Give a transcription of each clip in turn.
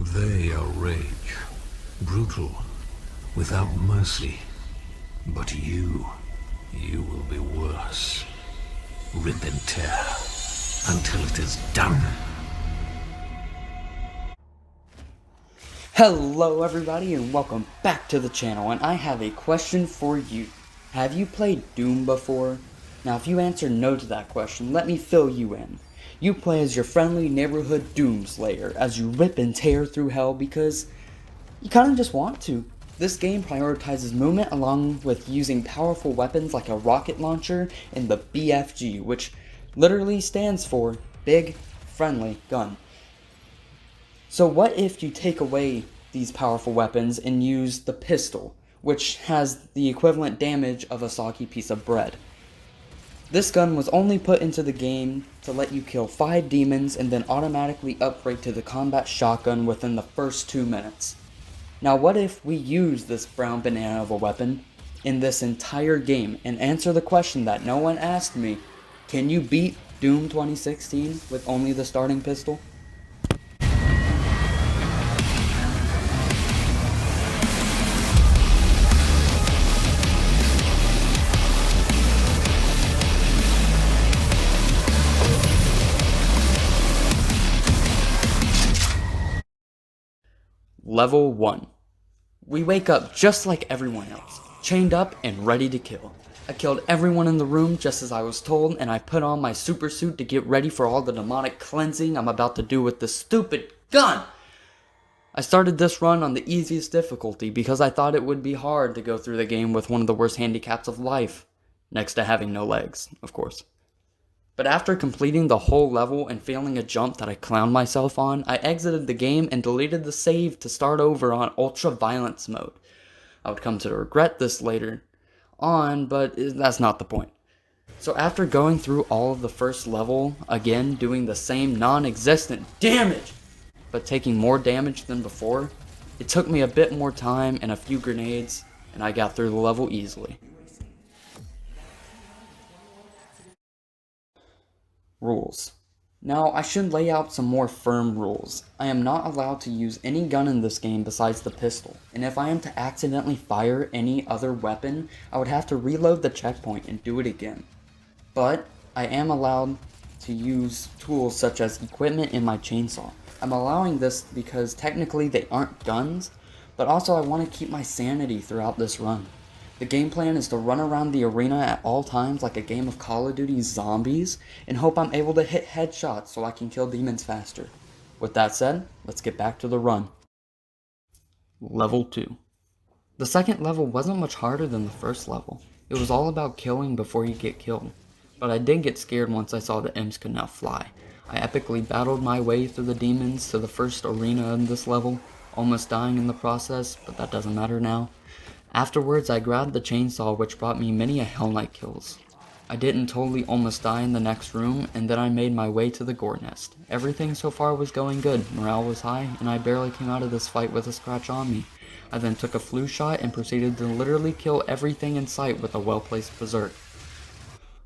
They are rage, brutal, without mercy. But you will be worse. Rip and tear until it is done. Hello everybody and welcome back to the channel, and I have a question for you. Have you played Doom before? Now if you answer no to that question, let me fill you in. You play as your friendly neighborhood Doomslayer as you rip and tear through hell because you kinda just want to. This game prioritizes movement along with using powerful weapons like a rocket launcher and the BFG, which literally stands for Big Friendly Gun. So what if you take away these powerful weapons and use the pistol, which has the equivalent damage of a soggy piece of bread? This gun was only put into the game to let you kill 5 demons and then automatically upgrade to the combat shotgun within the first 2 minutes. Now what if we use this brown banana of a weapon in this entire game and answer the question that no one asked me: can you beat Doom 2016 with only the starting pistol? Level 1. We wake up just like everyone else, chained up and ready to kill. I killed everyone in the room just as I was told, and I put on my super suit to get ready for all the demonic cleansing I'm about to do with this stupid gun! I started this run on the easiest difficulty because I thought it would be hard to go through the game with one of the worst handicaps of life. Next to having no legs, of course. But after completing the whole level and failing a jump that I clowned myself on, I exited the game and deleted the save to start over on Ultra Violence mode. I would come to regret this later on, but that's not the point. So after going through all of the first level, again doing the same non-existent damage, but taking more damage than before, it took me a bit more time and a few grenades, and I got through the level easily. Rules. Now, I should lay out some more firm rules. I am not allowed to use any gun in this game besides the pistol, and if I am to accidentally fire any other weapon, I would have to reload the checkpoint and do it again. But I am allowed to use tools such as equipment in my chainsaw. I'm allowing this because technically they aren't guns, but also I want to keep my sanity throughout this run. The game plan is to run around the arena at all times like a game of Call of Duty Zombies and hope I'm able to hit headshots so I can kill demons faster. With that said, let's get back to the run. Level 2. The second level wasn't much harder than the first level. It was all about killing before you get killed. But I did get scared once I saw the imps could now fly. I epically battled my way through the demons to the first arena in this level, almost dying in the process, but that doesn't matter now. Afterwards, I grabbed the chainsaw, which brought me many a Hell Knight kills. I didn't totally almost die in the next room, and then I made my way to the Gore Nest. Everything so far was going good, morale was high, and I barely came out of this fight with a scratch on me. I then took a flu shot and proceeded to literally kill everything in sight with a well-placed berserk.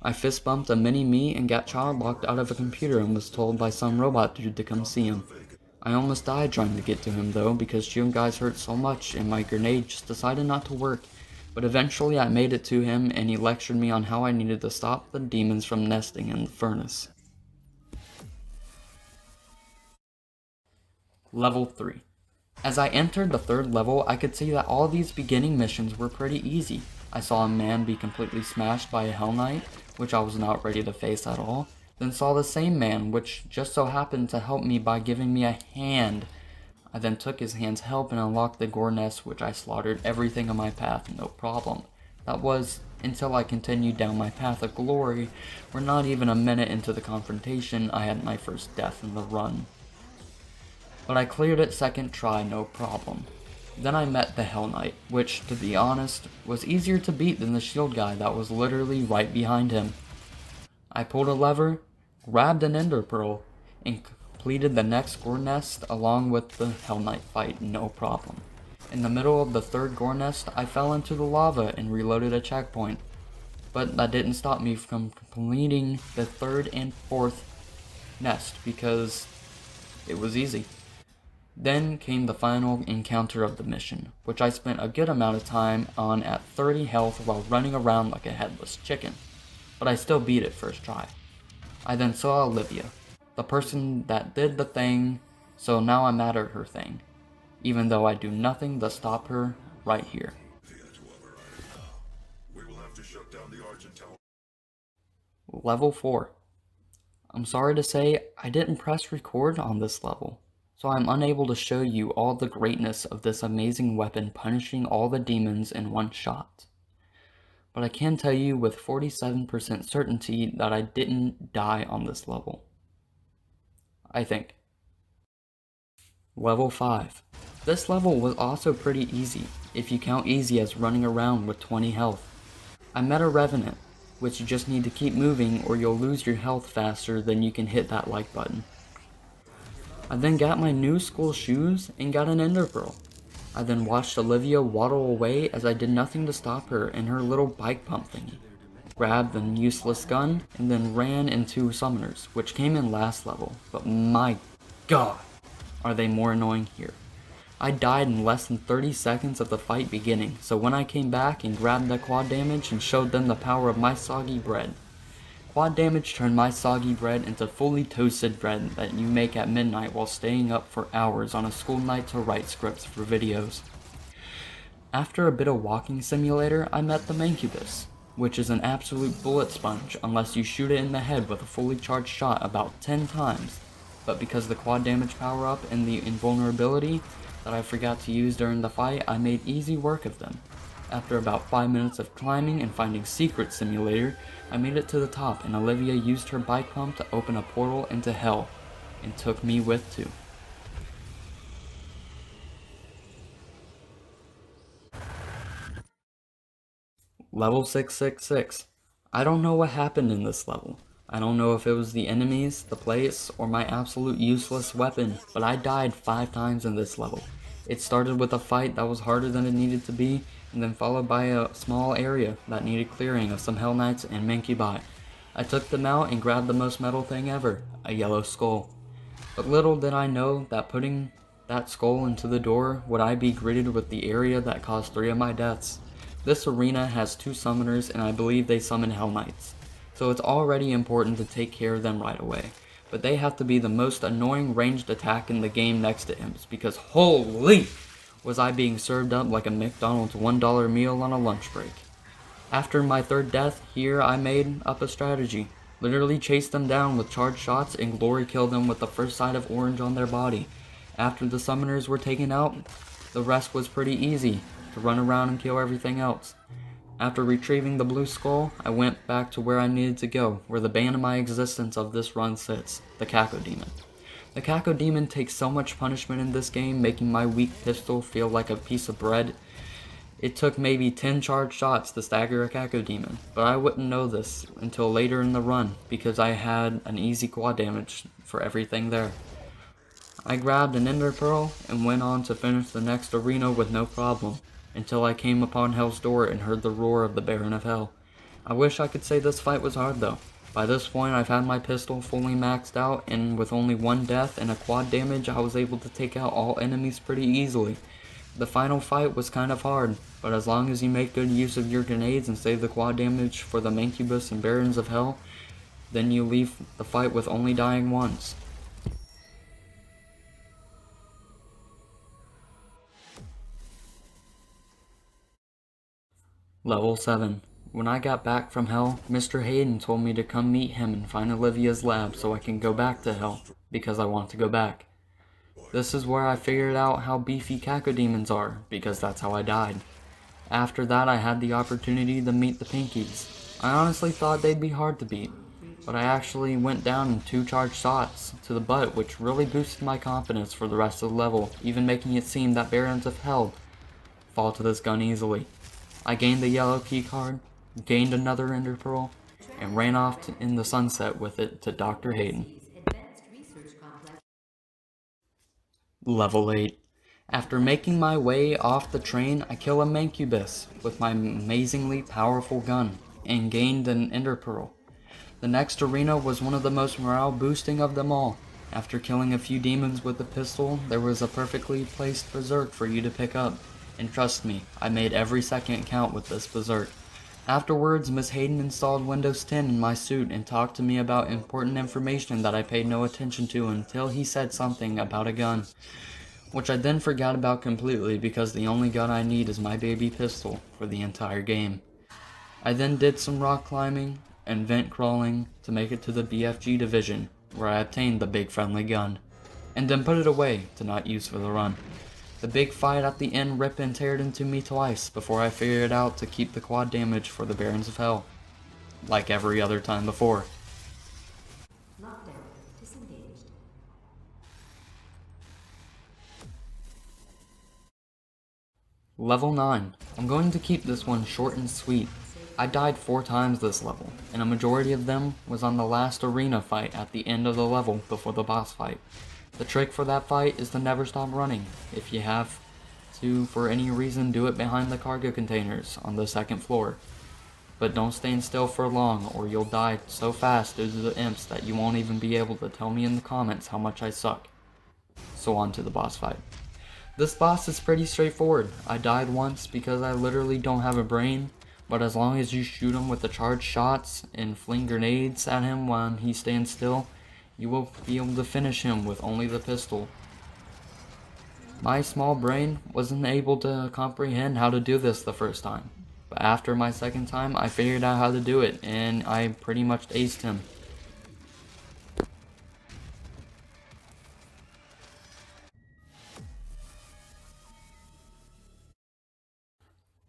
I fist bumped a mini-me and got child-locked out of a computer and was told by some robot dude to come see him. I almost died trying to get to him though, because shield guys hurt so much and my grenade just decided not to work. But eventually I made it to him and he lectured me on how I needed to stop the demons from nesting in the furnace. Level 3. As I entered the third level, I could see that all these beginning missions were pretty easy. I saw a man be completely smashed by a Hell Knight, which I was not ready to face at all. Then saw the same man, which just so happened to help me by giving me a hand. I then took his hand's help and unlocked the Gore Nest, which I slaughtered everything on my path, no problem. That was until I continued down my path of glory, where not even a minute into the confrontation, I had my first death in the run. But I cleared it second try, no problem. Then I met the Hell Knight, which, to be honest, was easier to beat than the shield guy that was literally right behind him. I pulled a lever, grabbed an ender pearl, and completed the next Gore Nest along with the Hell Knight fight, no problem. In the middle of the third Gore Nest, I fell into the lava and reloaded a checkpoint. But that didn't stop me from completing the third and fourth nest because it was easy. Then came the final encounter of the mission, which I spent a good amount of time on at 30 health while running around like a headless chicken, but I still beat it first try. I then saw Olivia, the person that did the thing, so now I'm mad at her thing, even though I do nothing to stop her right here. Level 4. I'm sorry to say, I didn't press record on this level, so I'm unable to show you all the greatness of this amazing weapon punishing all the demons in one shot. But I can tell you with 47% certainty that I didn't die on this level. I think. Level 5. This level was also pretty easy, if you count easy as running around with 20 health. I met a Revenant, which you just need to keep moving or you'll lose your health faster than you can hit that like button. I then got my new school shoes and got an Ender Pearl. I then watched Olivia waddle away as I did nothing to stop her in her little bike pump thingy. Grabbed an useless gun and then ran into summoners, which came in last level, but my god, are they more annoying here. I died in less than 30 seconds of the fight beginning, so when I came back and grabbed the quad damage and showed them the power of my soggy bread. Quad damage turned my soggy bread into fully toasted bread that you make at midnight while staying up for hours on a school night to write scripts for videos. After a bit of walking simulator, I met the Mancubus, which is an absolute bullet sponge unless you shoot it in the head with a fully charged shot about 10 times, but because the quad damage power up and the invulnerability that I forgot to use during the fight, I made easy work of them. After about 5 minutes of climbing and finding Secret Simulator, I made it to the top and Olivia used her bike pump to open a portal into hell, and took me with too. Level 666. I don't know what happened in this level. I don't know if it was the enemies, the place, or my absolute useless weapon, but I died 5 times in this level. It started with a fight that was harder than it needed to be, and then followed by a small area that needed clearing of some Hell Knights and Mancubi. I took them out and grabbed the most metal thing ever, a yellow skull. But little did I know that putting that skull into the door would I be greeted with the area that caused 3 of my deaths. This arena has 2 summoners and I believe they summon Hell Knights, so it's already important to take care of them right away. But they have to be the most annoying ranged attack in the game next to imps, because holy was I being served up like a McDonald's $1 meal on a lunch break. After my 3rd death here, I made up a strategy. Literally chased them down with charged shots and glory killed them with the first sight of orange on their body. After the summoners were taken out, the rest was pretty easy, to run around and kill everything else. After retrieving the blue skull, I went back to where I needed to go, where the bane of my existence of this run sits, the Cacodemon. The Cacodemon takes so much punishment in this game, making my weak pistol feel like a piece of bread. It took maybe 10 charged shots to stagger a Cacodemon, but I wouldn't know this until later in the run, because I had an easy quad damage for everything there. I grabbed an Ender Pearl and went on to finish the next arena with no problem, until I came upon Hell's Door and heard the roar of the Baron of Hell. I wish I could say this fight was hard though. By this point I've had my pistol fully maxed out, and with only 1 death and a quad damage I was able to take out all enemies pretty easily. The final fight was kind of hard, but as long as you make good use of your grenades and save the quad damage for the Mancubus and Barons of Hell, then you leave the fight with only dying once. Level 7. When I got back from Hell, Mr. Hayden told me to come meet him and find Olivia's lab so I can go back to Hell, because I want to go back. This is where I figured out how beefy Cacodemons are, because that's how I died. After that I had the opportunity to meet the Pinkies. I honestly thought they'd be hard to beat, but I actually went down in 2 charged shots to the butt, which really boosted my confidence for the rest of the level, even making it seem that Barons of Hell fall to this gun easily. I gained the yellow key card, gained another Ender Pearl, and ran off in the sunset with it to Dr. Hayden. Level 8. After making my way off the train, I kill a Mancubus with my amazingly powerful gun, and gained an Ender Pearl. The next arena was one of the most morale boosting of them all. After killing a few demons with the pistol, there was a perfectly placed berserk for you to pick up, and trust me, I made every second count with this berserk. Afterwards, Miss Hayden installed Windows 10 in my suit and talked to me about important information that I paid no attention to until he said something about a gun, which I then forgot about completely because the only gun I need is my baby pistol for the entire game. I then did some rock climbing and vent crawling to make it to the BFG division, where I obtained the big friendly gun, and then put it away to not use for the run. The big fight at the end ripped and teared into me twice before I figured out to keep the quad damage for the Barons of Hell, like every other time before. Lockdown disengaged. Level 9. I'm going to keep this one short and sweet. I died 4 times this level, and a majority of them was on the last arena fight at the end of the level before the boss fight. The trick for that fight is to never stop running. If you have to, for any reason, do it behind the cargo containers on the 2nd floor. But don't stand still for long or you'll die so fast due to the imps that you won't even be able to tell me in the comments how much I suck. So on to the boss fight. This boss is pretty straightforward. I died once because I literally don't have a brain, but as long as you shoot him with the charged shots and fling grenades at him when he stands still, you will be able to finish him with only the pistol. My small brain wasn't able to comprehend how to do this the first time, but after my second time I figured out how to do it and I pretty much aced him.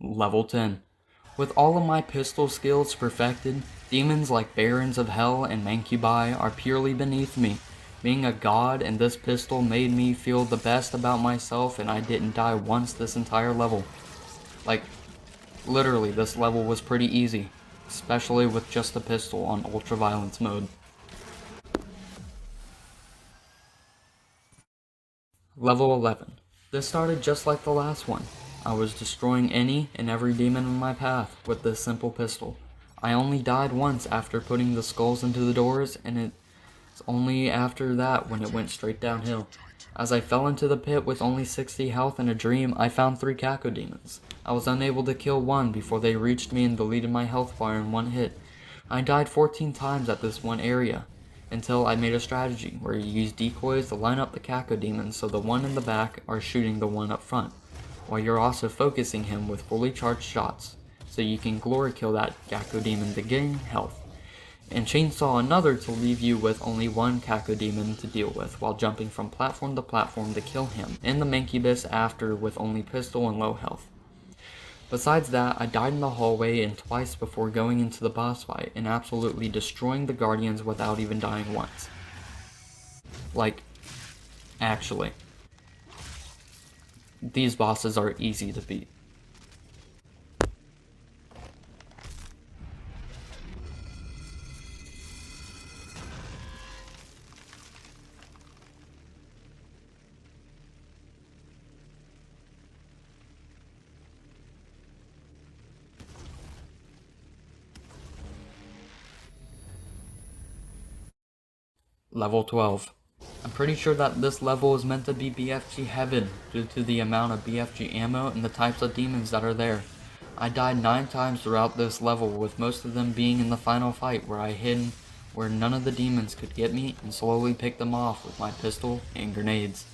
Level 10. With all of my pistol skills perfected, demons like Barons of Hell and Mancubi are purely beneath me. Being a god and this pistol made me feel the best about myself and I didn't die once this entire level. Like, literally this level was pretty easy, especially with just the pistol on ultra violence mode. Level 11. This started just like the last one. I was destroying any and every demon in my path with this simple pistol. I only died once after putting the skulls into the doors, and it's only after that when it went straight downhill. As I fell into the pit with only 60 health and a dream, I found 3 cacodemons. I was unable to kill one before they reached me and deleted my health bar in one hit. I died 14 times at this one area, until I made a strategy where you use decoys to line up the cacodemons so the one in the back are shooting the one up front, while you're also focusing him with fully charged shots, so you can glory kill that cacodemon to gain health, and chainsaw another to leave you with only one cacodemon to deal with while jumping from platform to platform to kill him, and the Mancubus after with only pistol and low health. Besides that, I died in the hallway and twice before going into the boss fight and absolutely destroying the guardians without even dying once. Like, actually. These bosses are easy to beat. Level 12. I'm pretty sure that this level is meant to be BFG heaven due to the amount of BFG ammo and the types of demons that are there. I died 9 times throughout this level, with most of them being in the final fight where I hid where none of the demons could get me and slowly picked them off with my pistol and grenades.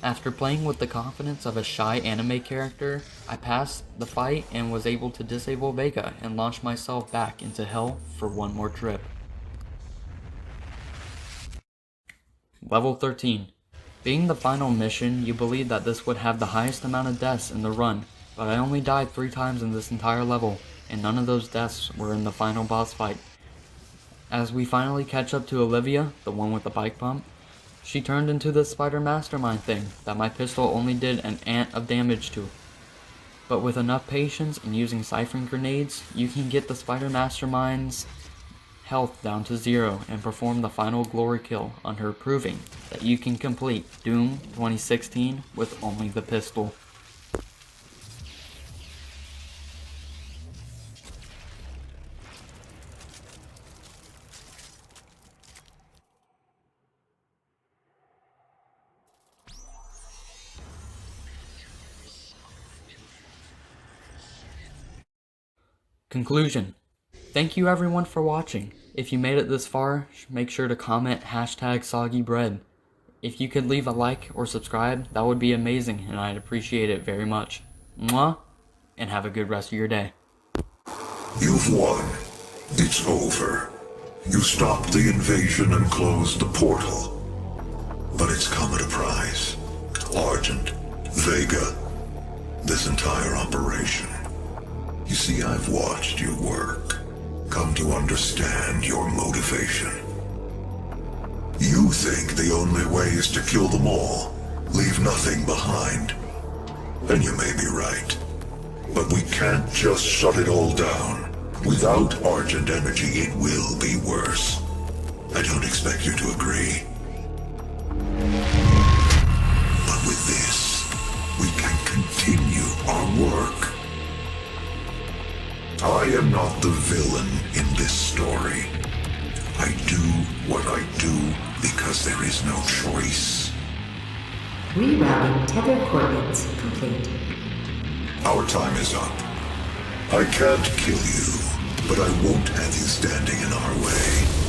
After playing with the confidence of a shy anime character, I passed the fight and was able to disable Vega and launch myself back into hell for one more trip. Level 13. Being the final mission, you believe that this would have the highest amount of deaths in the run, but I only died 3 times in this entire level, and none of those deaths were in the final boss fight. As we finally catch up to Olivia, the one with the bike pump, she turned into the spider mastermind thing that my pistol only did an ant of damage to. But with enough patience and using ciphering grenades, you can get the spider mastermind's health down to 0 and perform the final glory kill on her, proving that you can complete Doom 2016 with only the pistol. Conclusion. Thank you everyone for watching. If you made it this far, make sure to comment #SoggyBread. If you could leave a like or subscribe, that would be amazing and I'd appreciate it very much. Mwah, and have a good rest of your day. You've won. It's over. You stopped the invasion and closed the portal. But it's come at a price. Argent, Vega, this entire operation. You see, I've watched you work, come to understand your motivation. You think the only way is to kill them all, leave nothing behind. And you may be right. But we can't just shut it all down. Without Argent energy, it will be worse. I don't expect you to agree. But with this, we can continue our work. I am not the villain in this story. I do what I do because there is no choice. Rerouting tether coordinates complete. Our time is up. I can't kill you, but I won't have you standing in our way.